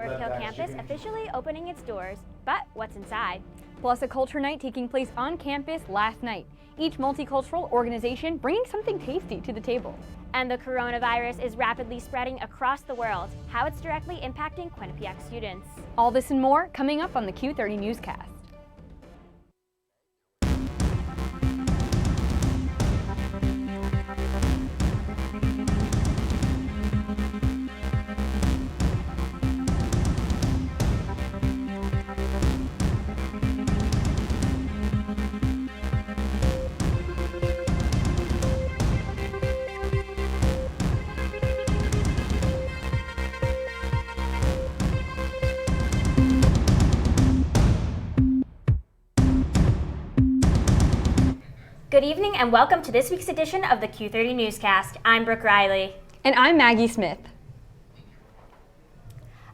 York Hill campus officially opening its doors, but what's inside? Plus a culture night taking place on campus last night. Each multicultural organization bringing something tasty to the table. And the coronavirus is rapidly spreading across the world, how it's directly impacting Quinnipiac students. All this and more coming up on the Q30 Newscast. Good evening and welcome to this week's edition of the Q30 Newscast. I'm Brooke Riley. And I'm Maggie Smith.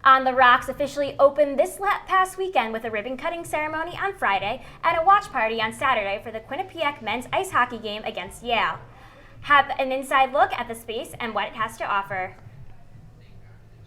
On the Rocks officially opened this past weekend with a ribbon-cutting ceremony on Friday and a watch party on Saturday for the Quinnipiac men's ice hockey game against Yale. Have an inside look at the space and what it has to offer.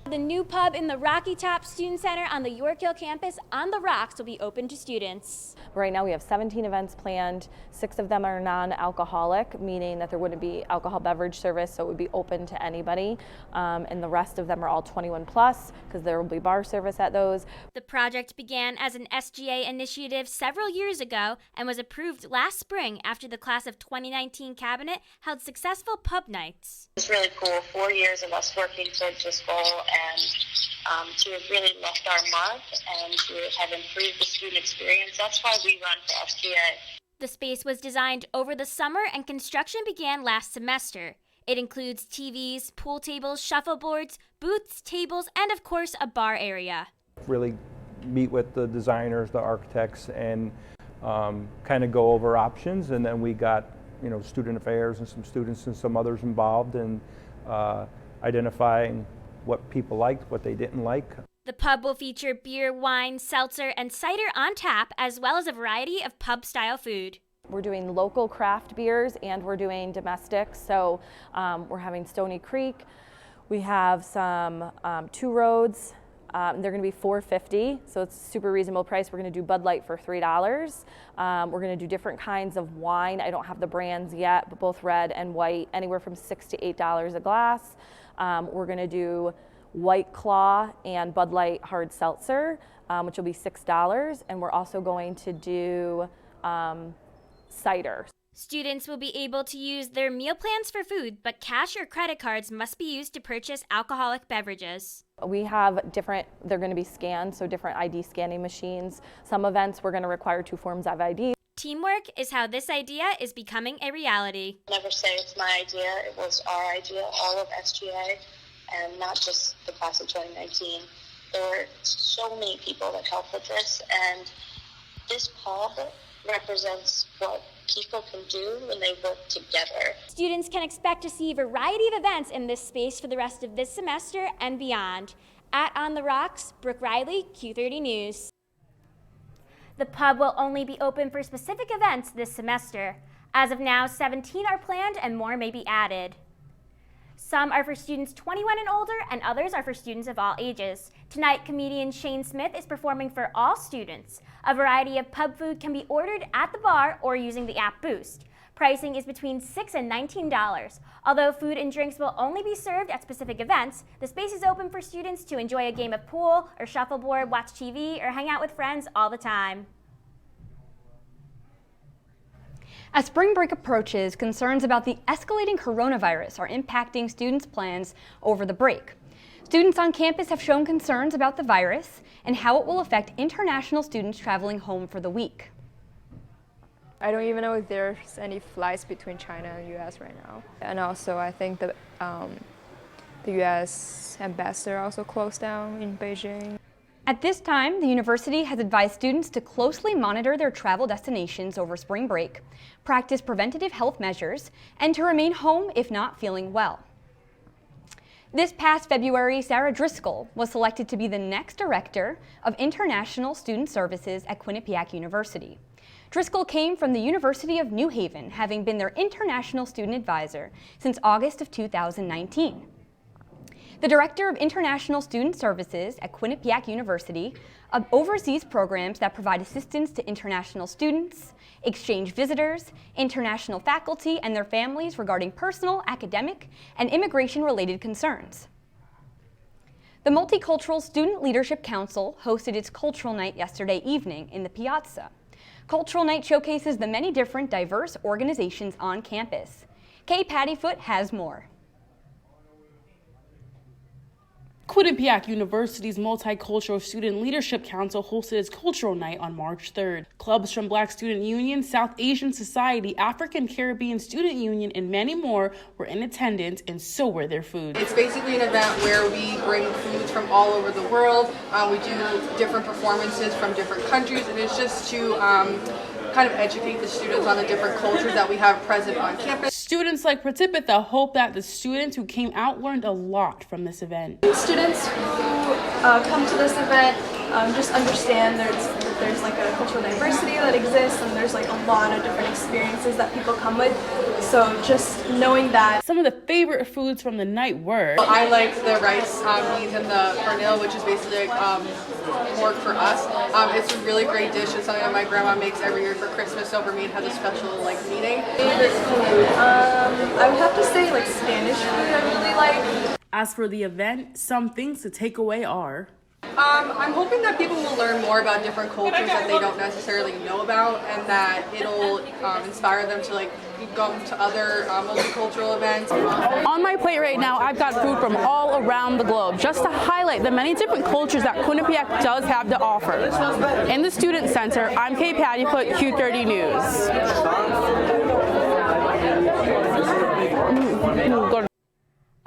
The new pub in the Rocky Top Student Center on the York Hill campus on the Rocks will be open to students. Right now we have 17 events planned. 6 of them are non-alcoholic, meaning that there wouldn't be alcohol beverage service, so it would be open to anybody. And the rest of them are all 21 plus, because there will be bar service at those. The project began as an SGA initiative several years ago and was approved last spring after the class of 2019 cabinet held successful pub nights. It's really cool, 4 years of us working towards this goal, and to have really left our mark and to have improved the student experience. That's why we run for SGA. The space was designed over the summer and construction began last semester. It includes TVs, pool tables, shuffleboards, booths, tables, and of course a bar area. Really meet with the designers, the architects, and kind of go over options, and then we got student affairs and some students and some others involved in identifying what people liked, what they didn't like. The pub will feature beer, wine, seltzer, and cider on tap, as well as a variety of pub-style food. We're doing local craft beers and we're doing domestics. So we're having Stony Creek. We have some Two Roads. They're going to be $4.50, so it's a super reasonable price. We're going to do Bud Light for $3. We're going to do different kinds of wine. I don't have the brands yet, but both red and white, anywhere from $6 to $8 a glass. We're going to do White Claw and Bud Light Hard Seltzer, which will be $6. And we're also going to do cider. Students will be able to use their meal plans for food, but cash or credit cards must be used to purchase alcoholic beverages. We have they're going to be scanned, so different ID scanning machines. Some events we're going to require 2 forms of ID. Teamwork is how this idea is becoming a reality. Never say it's my idea, it was our idea, all of SGA, and not just the class of 2019. There were so many people that helped with this, and this pub represents what people can do when they work together. Students can expect to see a variety of events in this space for the rest of this semester and beyond. At On the Rocks, Brooke Riley, Q30 News. The pub will only be open for specific events this semester. As of now, 17 are planned and more may be added. Some are for students 21 and older, and others are for students of all ages. Tonight, comedian Shane Smith is performing for all students. A variety of pub food can be ordered at the bar or using the app Boost. Pricing is between $6 and $19. Although food and drinks will only be served at specific events, the space is open for students to enjoy a game of pool or shuffleboard, watch TV, or hang out with friends all the time. As spring break approaches, concerns about the escalating coronavirus are impacting students' plans over the break. Students on campus have shown concerns about the virus and how it will affect international students traveling home for the week. I don't even know if there's any flights between China and US right now. And also I think the US ambassador also closed down in Beijing. At this time, the university has advised students to closely monitor their travel destinations over spring break, practice preventative health measures, and to remain home if not feeling well. This past February, Sarah Driscoll was selected to be the next Director of International Student Services at Quinnipiac University. Driscoll came from the University of New Haven, having been their International Student Advisor since August of 2019. The Director of International Student Services at Quinnipiac University oversees programs that provide assistance to international students, exchange visitors, international faculty, and their families regarding personal, academic, and immigration-related concerns. The Multicultural Student Leadership Council hosted its Cultural Night yesterday evening in the Piazza. Cultural Night showcases the many different diverse organizations on campus. Kay Pattyfoot has more. Quinnipiac University's Multicultural Student Leadership Council hosted its Cultural Night on March 3rd. Clubs from Black Student Union, South Asian Society, African Caribbean Student Union, and many more were in attendance, and so were their foods. It's basically an event where we bring foods from all over the world. We do different performances from different countries, and it's just to kind of educate the students on the different cultures that we have present on campus. Students like Pratipitha hope that the students who came out learned a lot from this event. Students who come to this event just understand there's like a cultural diversity that exists, and there's like a lot of different experiences that people come with. So just knowing that. Some of the favorite foods from the night were... I like the rice, beans, and the pernil, which is basically pork for us. It's a really great dish. It's something that my grandma makes every year for Christmas, so for me it has a special meaning. Favorite food? I would have to say Spanish food I really like. As for the event, some things to take away are... I'm hoping that people will learn more about different cultures that they don't necessarily know about, and that it'll inspire them to go to other multicultural events. On my plate right now, I've got food from all around the globe, just to highlight the many different cultures that Quinnipiac does have to offer. In the Student Center, I'm Kay Pattyfoot, Q30 News.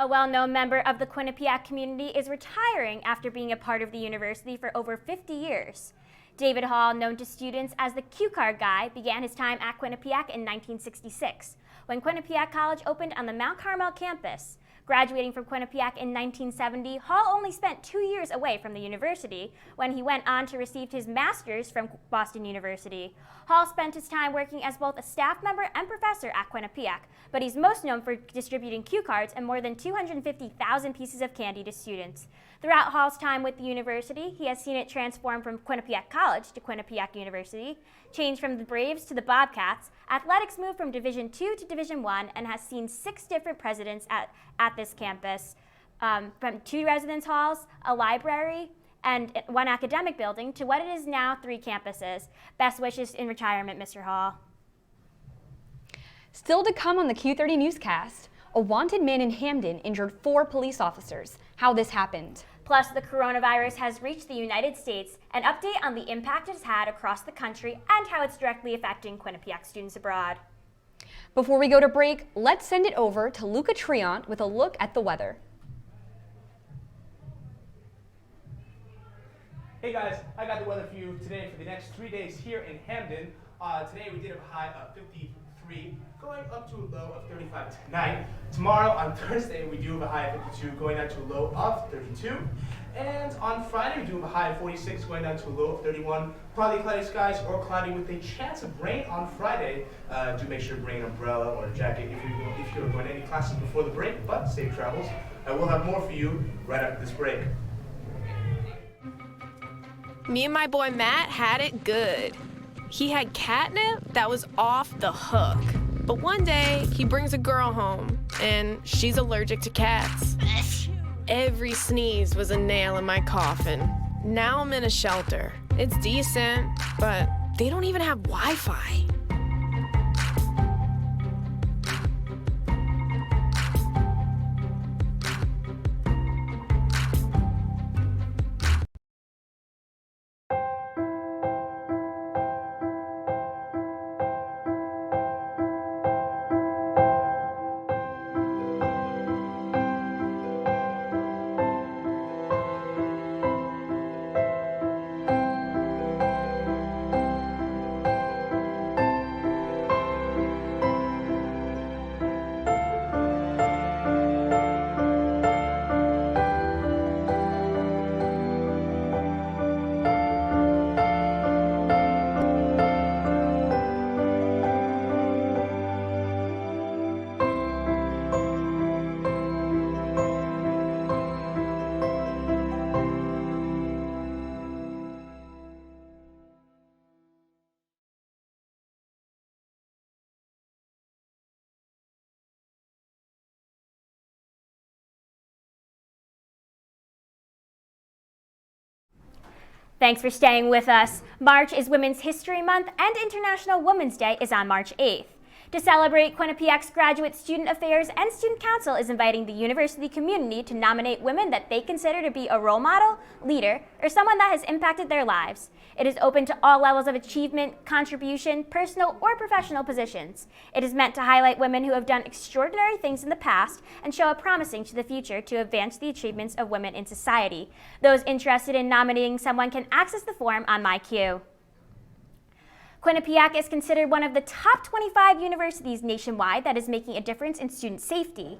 A well-known member of the Quinnipiac community is retiring after being a part of the university for over 50 years. David Hall, known to students as the Q Card Guy, began his time at Quinnipiac in 1966, when Quinnipiac College opened on the Mount Carmel campus. Graduating from Quinnipiac in 1970, Hall only spent 2 years away from the university when he went on to receive his master's from Boston University. Hall spent his time working as both a staff member and professor at Quinnipiac, but he's most known for distributing Q cards and more than 250,000 pieces of candy to students. Throughout Hall's time with the university, he has seen it transform from Quinnipiac College to Quinnipiac University, change from the Braves to the Bobcats, athletics moved from Division II to Division I, and has seen 6 different presidents at this campus, from 2 residence halls, a library, and 1 academic building to what it is now 3 campuses. Best wishes in retirement, Mr. Hall. Still to come on the Q30 Newscast, a wanted man in Hamden injured 4 police officers. How this happened. Plus, the coronavirus has reached the United States, an update on the impact it has had across the country and how it's directly affecting Quinnipiac students abroad. Before we go to break, let's send it over to Luca Triant with a look at the weather. Hey guys, I got the weather for you today for the next 3 days here in Hamden. Today we did have a high of 53, going up to a low of 35 tonight. Tomorrow on Thursday we do have a high of 52, going down to a low of 32. And on Friday we do have a high of 46, going down to a low of 31. Partly cloudy skies or cloudy with a chance of rain on Friday. Do make sure to bring an umbrella or a jacket if you're going to any classes before the break, but safe travels. I will have more for you right after this break. Me and my boy Matt had it good. He had catnip that was off the hook. But one day, he brings a girl home, and she's allergic to cats. Every sneeze was a nail in my coffin. Now I'm in a shelter. It's decent, but they don't even have Wi-Fi. Thanks for staying with us. March is Women's History Month and International Women's Day is on March 8th. To celebrate, Quinnipiac's Graduate Student Affairs and Student Council is inviting the university community to nominate women that they consider to be a role model, leader, or someone that has impacted their lives. It is open to all levels of achievement, contribution, personal or professional positions. It is meant to highlight women who have done extraordinary things in the past and show a promising to the future to advance the achievements of women in society. Those interested in nominating someone can access the form on MyQ. Quinnipiac is considered one of the top 25 universities nationwide that is making a difference in student safety.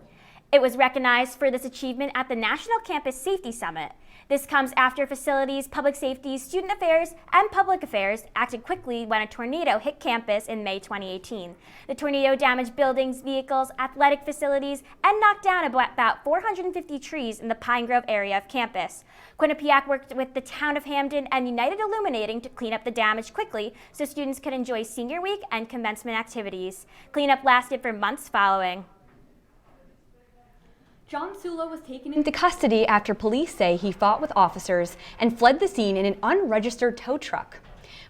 It was recognized for this achievement at the National Campus Safety Summit. This comes after facilities, public safety, student affairs, and public affairs acted quickly when a tornado hit campus in May 2018. The tornado damaged buildings, vehicles, athletic facilities, and knocked down about 450 trees in the Pine Grove area of campus. Quinnipiac worked with the town of Hamden and United Illuminating to clean up the damage quickly so students could enjoy senior week and commencement activities. Cleanup lasted for months following. John Sula was taken into custody after police say he fought with officers and fled the scene in an unregistered tow truck.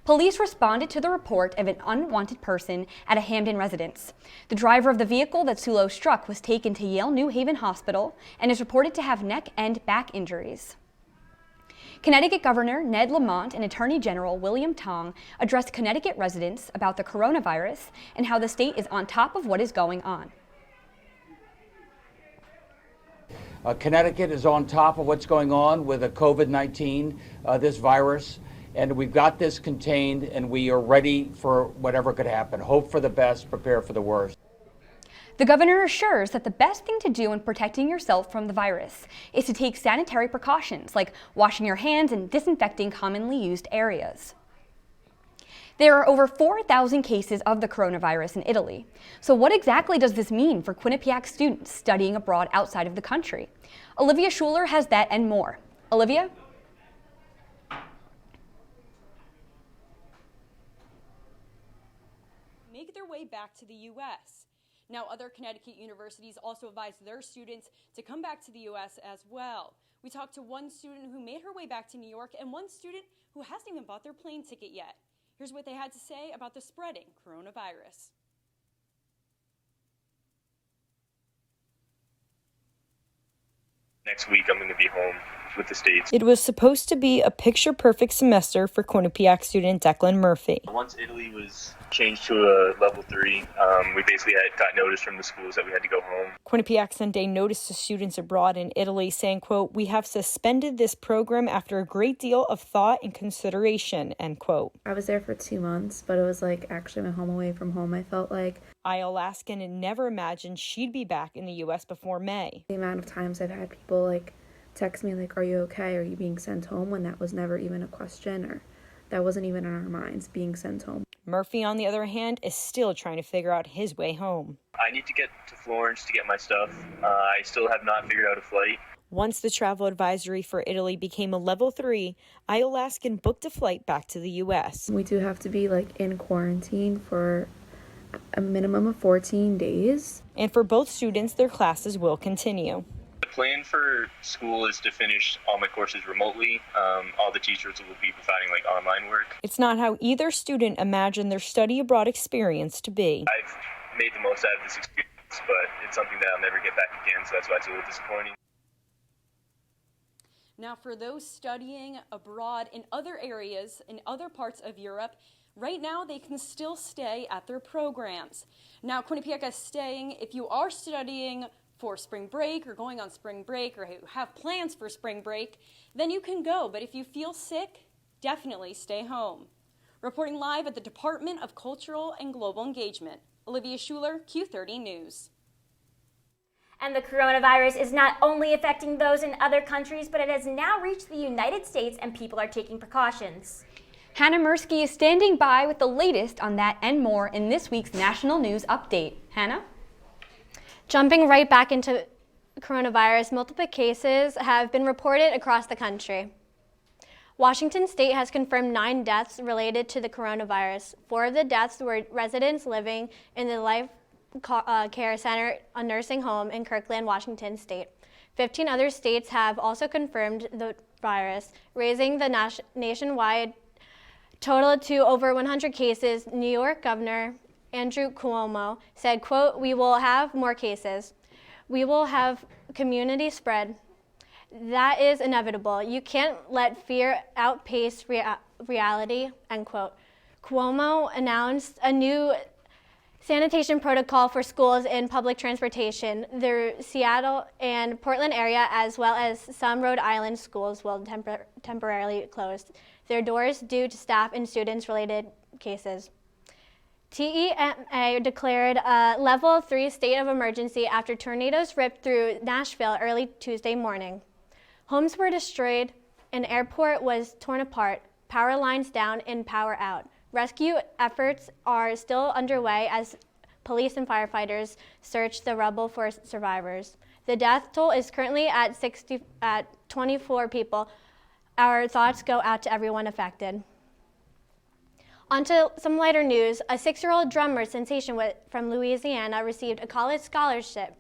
Police responded to the report of an unwanted person at a Hamden residence. The driver of the vehicle that Sula struck was taken to Yale New Haven Hospital and is reported to have neck and back injuries. Connecticut Governor Ned Lamont and Attorney General William Tong addressed Connecticut residents about the coronavirus and how the state is on top of what is going on. Connecticut is on top of what's going on with the COVID-19, this virus, and we've got this contained and we are ready for whatever could happen. Hope for the best, prepare for the worst. The governor assures that the best thing to do in protecting yourself from the virus is to take sanitary precautions like washing your hands and disinfecting commonly used areas. There are over 4,000 cases of the coronavirus in Italy. So what exactly does this mean for Quinnipiac students studying abroad outside of the country? Olivia Schueller has that and more. Olivia? Make their way back to the U.S. Now, other Connecticut universities also advise their students to come back to the U.S. as well. We talked to one student who made her way back to New York and one student who hasn't even bought their plane ticket yet. Here's what they had to say about the spreading coronavirus. Next week, I'm going to be home with the States. It was supposed to be a picture-perfect semester for Quinnipiac student Declan Murphy. Once Italy was changed to a level 3, we basically got notice from the schools that we had to go home. Quinnipiac sent a notice to students abroad in Italy saying, quote, "We have suspended this program after a great deal of thought and consideration," end quote. I was there for 2 months, but it was like actually my home away from home. I felt like Alaskan and never imagined she'd be back in the U.S. before May. The amount of times I've had people like text me like, "Are you okay? Are you being sent home?" when that was never even a question, or that wasn't even in our minds, being sent home. Murphy, on the other hand, is still trying to figure out his way home. I need to get to Florence to get my stuff. I still have not figured out a flight. Once the travel advisory for Italy became a level 3, Alaskan booked a flight back to the U.S. We do have to be like in quarantine for a minimum of 14 days. And for both students, their classes will continue. The plan for school is to finish all my courses remotely. All the teachers will be providing like online work. It's not how either student imagined their study abroad experience to be. I've made the most out of this experience, but it's something that I'll never get back again, so that's why it's a little disappointing. Now, for those studying abroad in other areas, in other parts of Europe, right now they can still stay at their programs. Now, Quinnipiac is staying, if you are studying for spring break or going on spring break or have plans for spring break, then you can go. But if you feel sick, definitely stay home. Reporting live at the Department of Cultural and Global Engagement, Olivia Schueller, Q30 News. And the coronavirus is not only affecting those in other countries, but it has now reached the United States and people are taking precautions. Hannah Mirsky is standing by with the latest on that and more in this week's National News Update. Hannah? Jumping right back into coronavirus, multiple cases have been reported across the country. Washington State has confirmed 9 deaths related to the coronavirus. 4 of the deaths were residents living in the Life Care Center, a nursing home in Kirkland, Washington State. 15 other states have also confirmed the coronavirus, raising the nationwide total to over 100 cases. New York Governor Andrew Cuomo said, quote, "We will have more cases. We will have community spread. That is inevitable. You can't let fear outpace reality," end quote. Cuomo announced a new sanitation protocol for schools and public transportation. The Seattle and Portland area, as well as some Rhode Island schools, will temporarily close their doors due to staff and students-related cases. TEMA declared a level 3 state of emergency after tornadoes ripped through Nashville early Tuesday morning. Homes were destroyed, an airport was torn apart, power lines down and power out. Rescue efforts are still underway as police and firefighters search the rubble for survivors. The death toll is currently at 24 people. Our thoughts go out to everyone affected. On to some lighter news. A 6-year-old drummer sensation from Louisiana received a college scholarship.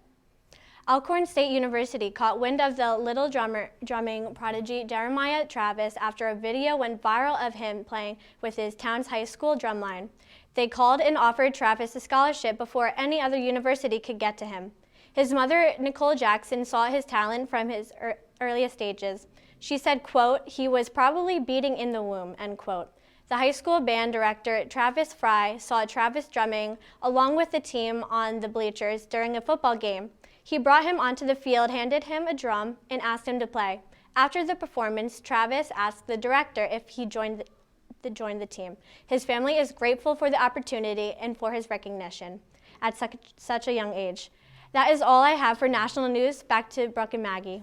Alcorn State University caught wind of the little drumming prodigy Jeremiah Travis after a video went viral of him playing with his town's high school drumline. They called and offered Travis a scholarship before any other university could get to him. His mother, Nicole Jackson, saw his talent from his earliest stages. She said, quote, "He was probably beating in the womb," end quote. The high school band director, Travis Fry, saw Travis drumming along with the team on the bleachers during a football game. He brought him onto the field, handed him a drum, and asked him to play. After the performance, Travis asked the director if he joined the team. His family is grateful for the opportunity and for his recognition at such a young age. That is all I have for national news. Back to Brooke and Maggie.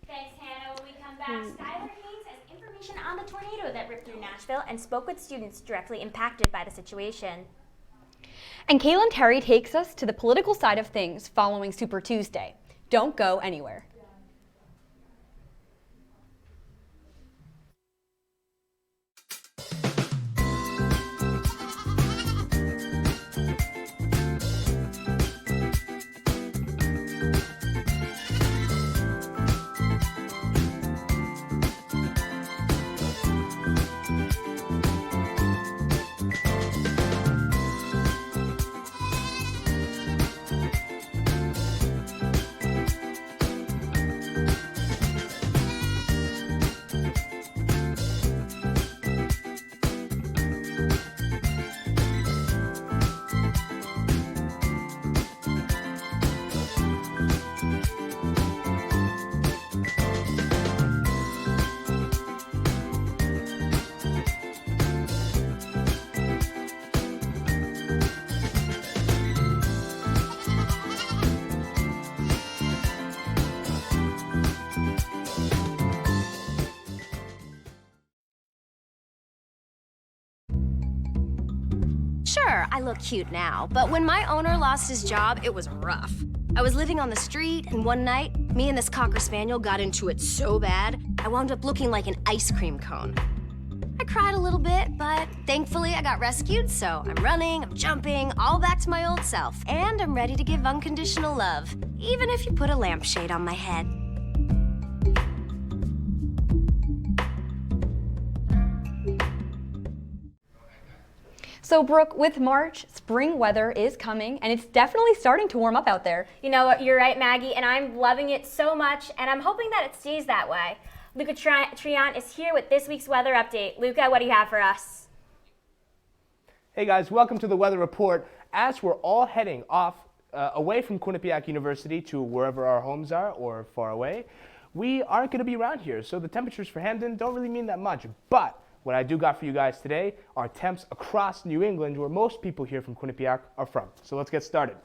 Thanks, Hannah. When we come back, Skylar Haynes has information on the tornado that ripped through Nashville and spoke with students directly impacted by the situation. And Kaylin Terry takes us to the political side of things following Super Tuesday. Don't go anywhere. Sure, I look cute now, but when my owner lost his job, it was rough. I was living on the street, and one night, me and this Cocker Spaniel got into it so bad, I wound up looking like an ice cream cone. I cried a little bit, but thankfully I got rescued, so I'm running, I'm jumping, all back to my old self, and I'm ready to give unconditional love, even if you put a lampshade on my head. So Brooke, with March, spring weather is coming, and it's definitely starting to warm up out there. You know what, you're right, Maggie, and I'm loving it so much, and I'm hoping that it stays that way. Luca Trion is here with this week's weather update. Luca, what do you have for us? Hey guys, welcome to the Weather Report. As we're all heading off away from Quinnipiac University to wherever our homes are or far away, we aren't going to be around here, so the temperatures for Hamden don't really mean that much, but what I do got for you guys today are temps across New England, where most people here from Quinnipiac are from. So let's get started.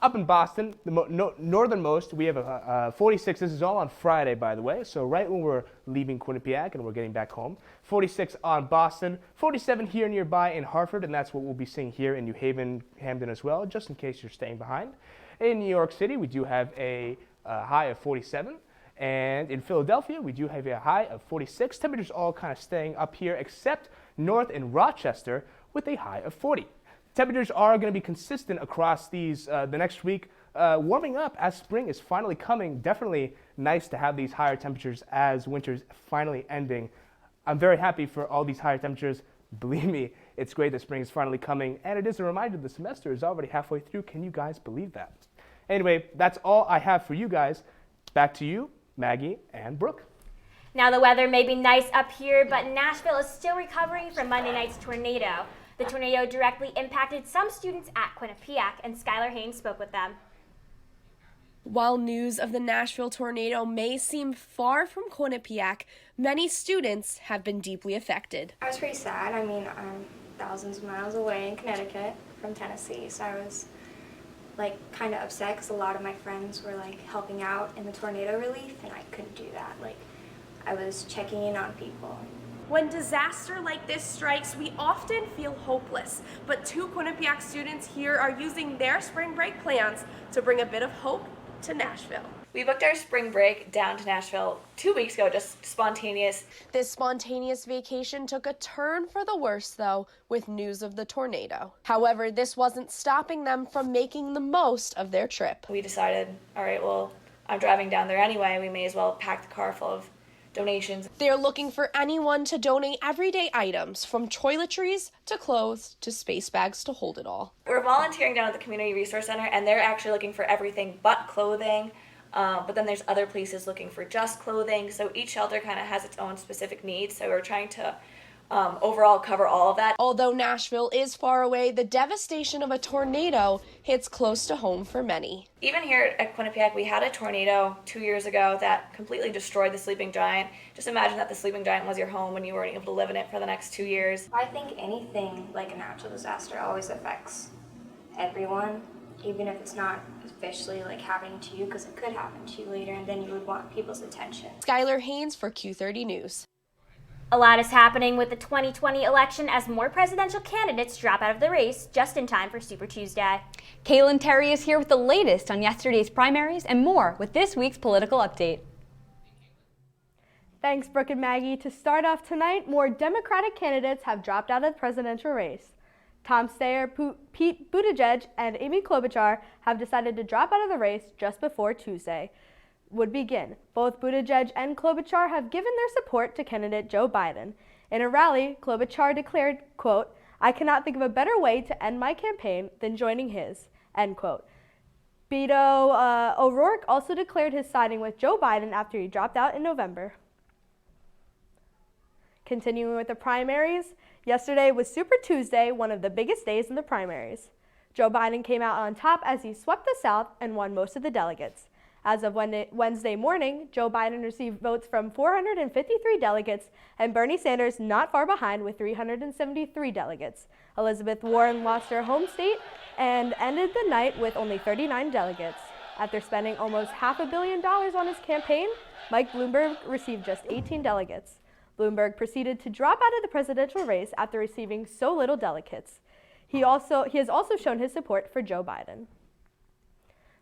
Up in Boston, the northernmost, we have a 46. This is all on Friday, by the way, so right when we're leaving Quinnipiac and we're getting back home. 46 on Boston, 47 here nearby in Hartford, and that's what we'll be seeing here in New Haven, Hamden as well, just in case you're staying behind. In New York City, we do have a high of 47. And in Philadelphia, we do have a high of 46. Temperatures all kind of staying up here, except north in Rochester with a high of 40. Temperatures are going to be consistent across these the next week, warming up as spring is finally coming. Definitely nice to have these higher temperatures as winter's finally ending. I'm very happy for all these higher temperatures. Believe me, it's great that spring is finally coming, and it is a reminder the semester is already halfway through. Can you guys believe that? Anyway, that's all I have for you guys. Back to you, Maggie and Brooke. Now the weather may be nice up here, but Nashville is still recovering from Monday night's tornado. The tornado directly impacted some students at Quinnipiac, and Skylar Haynes spoke with them. While news of the Nashville tornado may seem far from Quinnipiac, many students have been deeply affected. I was pretty sad. I mean, I'm thousands of miles away in Connecticut from Tennessee, so I was like kind of upset because a lot of my friends were like helping out in the tornado relief, and I couldn't do that. Like, I was checking in on people. When disaster like this strikes, we often feel hopeless, but 2 Quinnipiac students here are using their spring break plans to bring a bit of hope to Nashville. We booked our spring break down to Nashville 2 weeks ago, just spontaneous. This spontaneous vacation took a turn for the worse, though, with news of the tornado. However, this wasn't stopping them from making the most of their trip. We decided, all right, well, I'm driving down there anyway, we may as well pack the car full of donations. They're looking for anyone to donate everyday items, from toiletries to clothes to space bags to hold it all. We're volunteering down at the Community Resource Center, and they're actually looking for everything but clothing. But then there's other places looking for just clothing. So each shelter kind of has its own specific needs. So we're trying to overall cover all of that. Although Nashville is far away, the devastation of a tornado hits close to home for many. Even here at Quinnipiac, we had a tornado 2 years ago that completely destroyed the Sleeping Giant. Just imagine that the Sleeping Giant was your home and you weren't able to live in it for the next 2 years. I think anything like a natural disaster always affects everyone, even if it's not officially like happening to you, because it could happen to you later, and then you would want people's attention. Skylar Haynes for Q30 News. A lot is happening with the 2020 election as more presidential candidates drop out of the race just in time for Super Tuesday. Kaylin Terry is here with the latest on yesterday's primaries and more with this week's political update. Thanks, Brooke and Maggie. To start off tonight, more Democratic candidates have dropped out of the presidential race. Tom Steyer, Pete Buttigieg, and Amy Klobuchar have decided to drop out of the race just before Tuesday would begin. Both Buttigieg and Klobuchar have given their support to candidate Joe Biden. In a rally, Klobuchar declared, quote, "I cannot think of a better way to end my campaign than joining his," end quote. Beto O'Rourke also declared his siding with Joe Biden after he dropped out in November. Continuing with the primaries, yesterday was Super Tuesday, one of the biggest days in the primaries. Joe Biden came out on top as he swept the South and won most of the delegates. As of Wednesday morning, Joe Biden received votes from 453 delegates, and Bernie Sanders not far behind with 373 delegates. Elizabeth Warren lost her home state and ended the night with only 39 delegates. After spending almost $500 million on his campaign, Mike Bloomberg received just 18 delegates. Bloomberg proceeded to drop out of the presidential race after receiving so little delegates. He has also shown his support for Joe Biden.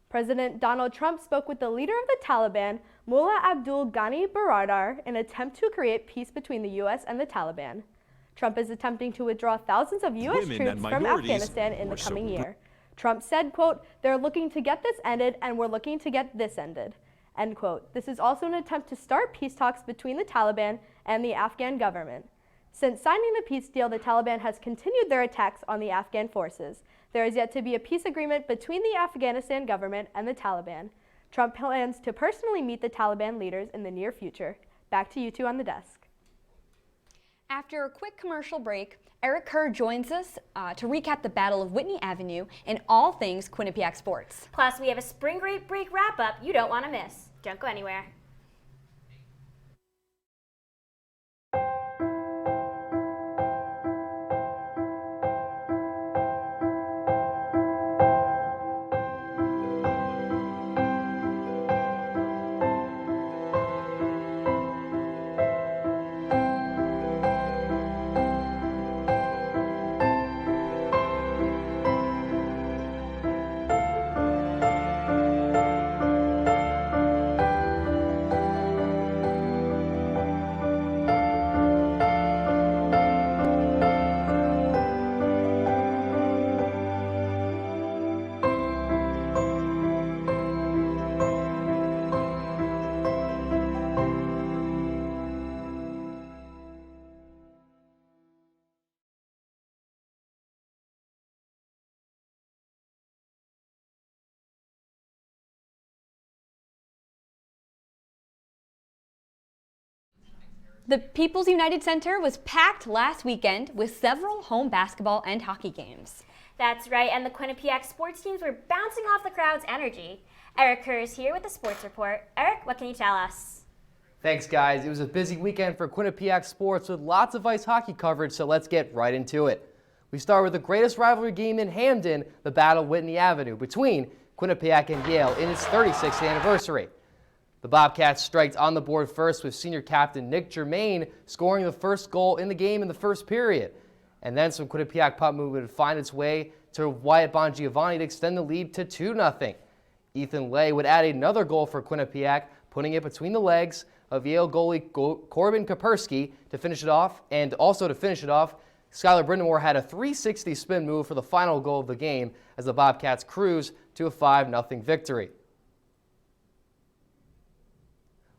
President Donald Trump spoke with the leader of the Taliban, Mullah Abdul Ghani Baradar, in an attempt to create peace between the U.S. and the Taliban. Trump is attempting to withdraw thousands of U.S. troops from Afghanistan in the coming year. Trump said, quote, "They're looking to get this ended, and we're looking to get this ended," end quote. This is also an attempt to start peace talks between the Taliban and the Afghan government. Since signing the peace deal, the Taliban has continued their attacks on the Afghan forces. There is yet to be a peace agreement between the Afghanistan government and the Taliban. Trump plans to personally meet the Taliban leaders in the near future. Back to you two on the desk. After a quick commercial break, Eric Kerr joins us to recap the Battle of Whitney Avenue and all things Quinnipiac sports. Plus, we have a spring break wrap-up you don't want to miss. Don't go anywhere. The People's United Center was packed last weekend with several home basketball and hockey games. That's right, and the Quinnipiac sports teams were bouncing off the crowd's energy. Eric Kerr is here with the sports report. Eric, what can you tell us? Thanks, guys. It was a busy weekend for Quinnipiac sports with lots of ice hockey coverage, so let's get right into it. We start with the greatest rivalry game in Hamden, the Battle of Whitney Avenue, between Quinnipiac and Yale in its 36th anniversary. The Bobcats striked on the board first with senior captain Nick Germain scoring the first goal in the game in the first period. And then some Quinnipiac puck movement would find its way to Wyatt Bongiovanni to extend the lead to 2-0. Ethan Lay would add another goal for Quinnipiac, putting it between the legs of Yale goalie Corbin Kapersky to finish it off. And also to finish it off, Skylar Brindamore had a 360 spin move for the final goal of the game as the Bobcats cruise to a 5-0 victory.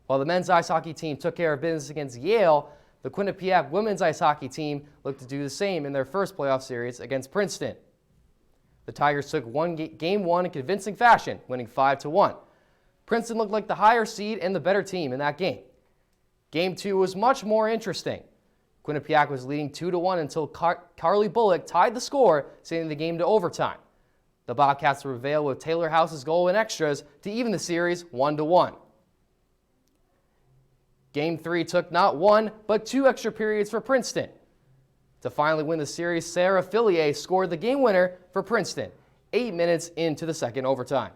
While the men's ice hockey team took care of business against Yale, the Quinnipiac women's ice hockey team looked to do the same in their first playoff series against Princeton. The Tigers took game one in convincing fashion, winning 5-1. Princeton looked like the higher seed and the better team in that game. Game two was much more interesting. Quinnipiac was leading 2-1 until Carly Bullock tied the score, sending the game to overtime. The Bobcats prevailed with Taylor House's goal in extras to even the series 1-1. Game 3 took not one, but 2 extra periods for Princeton. To finally win the series, Sarah Fillier scored the game winner for Princeton, 8 minutes into the second overtime.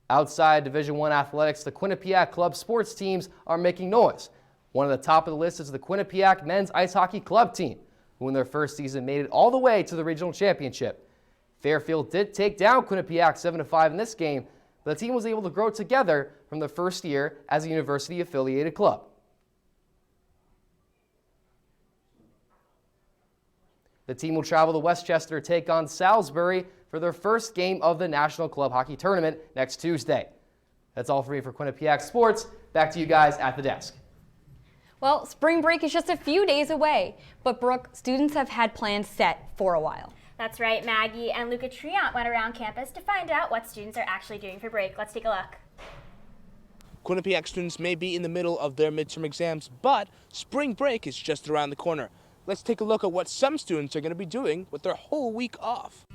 Outside Division I athletics, the Quinnipiac club sports teams are making noise. One of the top of the list is the Quinnipiac men's ice hockey club team, who in their first season made it all the way to the regional championship. Fairfield did take down Quinnipiac 7-5 in this game, but the team was able to grow together from the first year as a university-affiliated club. The team will travel to Westchester to take on Salisbury for their first game of the National Club Hockey Tournament next Tuesday. That's all for me for Quinnipiac Sports. Back to you guys at the desk. Well, spring break is just a few days away, but Brooke, students have had plans set for a while. That's right, Maggie and Luca Triant went around campus to find out what students are actually doing for break. Let's take a look. Quinnipiac students may be in the middle of their midterm exams, but spring break is just around the corner. Let's take a look at what some students are going to be doing with their whole week off.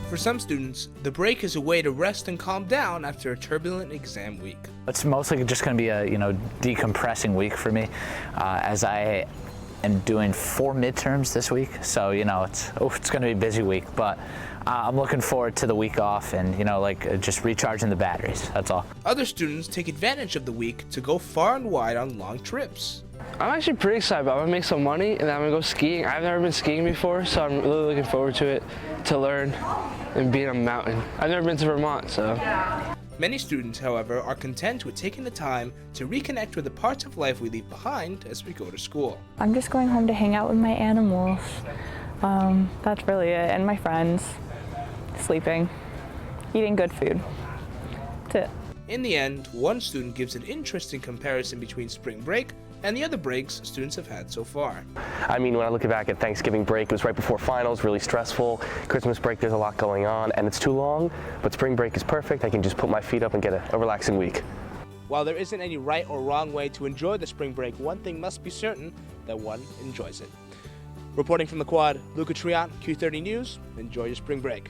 For some students, the break is a way to rest and calm down after a turbulent exam week. It's mostly just going to be a decompressing week for me, as I am doing 4 midterms this week. So it's going to be a busy week, but I'm looking forward to the week off and just recharging the batteries. That's all. Other students take advantage of the week to go far and wide on long trips. I'm actually pretty excited. I'm gonna make some money and then I'm gonna go skiing. I've never been skiing before, so I'm really looking forward to it, to learn and be on a mountain. I've never been to Vermont, so. Many students, however, are content with taking the time to reconnect with the parts of life we leave behind as we go to school. I'm just going home to hang out with my animals. That's really it, and my friends. Sleeping, eating good food. That's it. In the end, one student gives an interesting comparison between spring break and the other breaks students have had so far. I mean, when I look back at Thanksgiving break, it was right before finals, really stressful. Christmas break, there's a lot going on, and it's too long, but spring break is perfect. I can just put my feet up and get a relaxing week. While there isn't any right or wrong way to enjoy the spring break, one thing must be certain, that one enjoys it. Reporting from the quad, Luca Triant, Q30 News. Enjoy your spring break.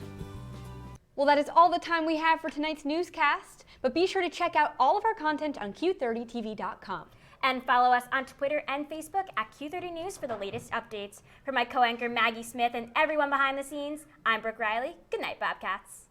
Well, that is all the time we have for tonight's newscast, but be sure to check out all of our content on Q30TV.com. And follow us on Twitter and Facebook at Q30 News for the latest updates. For my co-anchor Maggie Smith and everyone behind the scenes, I'm Brooke Riley. Good night, Bobcats.